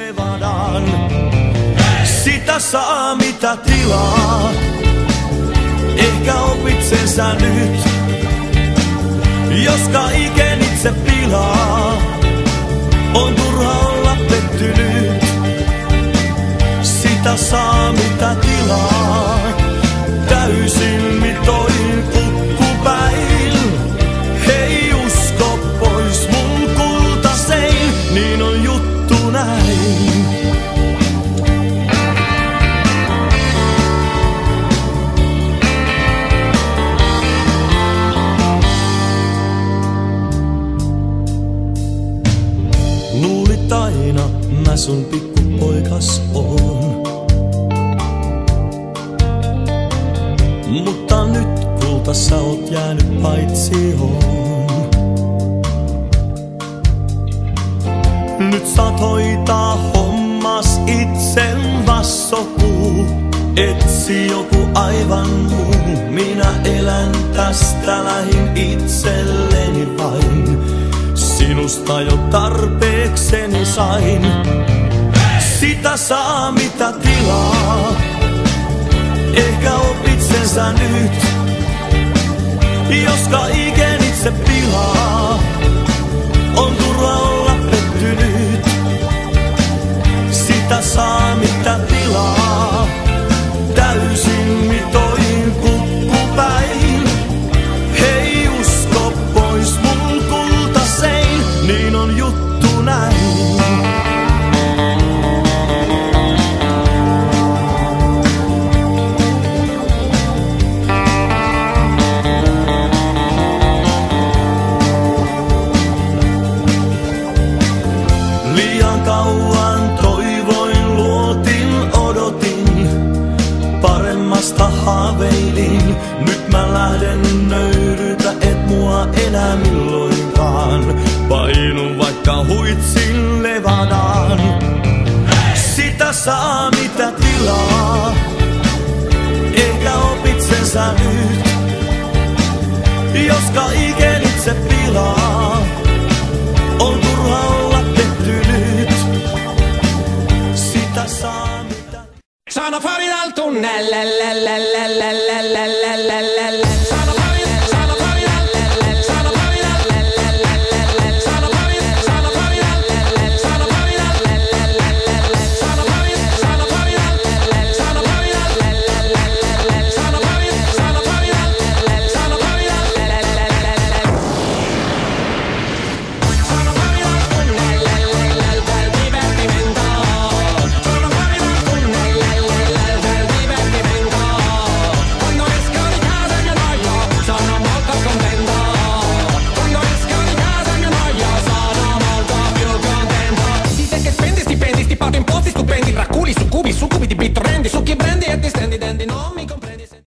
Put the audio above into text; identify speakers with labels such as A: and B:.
A: Nevadaan. Sitä saa mitä tilaa, ehkä opit sen sä nyt. Jos kaiken itse pilaa, on turha olla pettynyt. Sitä saa mitä tilaa, täysin mitoin kukkupäin. Hei usko pois mun kultasein, niin on juttu näin. Luulit aina mä sun pikkupoikas oon, mutta nyt kulta sä oot jäänyt paitsioon. Nyt saat hoitaa hommas itsen vassokuu. Etsi joku aivan muu, minä elän tästä lähin itselleni vain. Sinusta jo tarpeekseni sain. Sitä saa mitä tilaa, ehkä opit sen sä nyt. Jos kaiken itse pilaa, on turha olla pettynyt. Sitä saa mitä tilaa, täysin mitoin kukkupäin. Hei usko pois mun kultasein, niin on juttu näin. Liian kauan toivoin, luotin, odotin, paremmasta haaveilin. Nyt mä lähden, nöyrytä et mua enää milloinkaan. Painun vaikka huitsin Nevadaan. Sitä saa mitä tilaa, ehkä opit sen sä nyt. Jos kaiken itse pilaa, on turha olla pettynyt. Sitä saa mitä...
B: Sono fuori dal tunnel,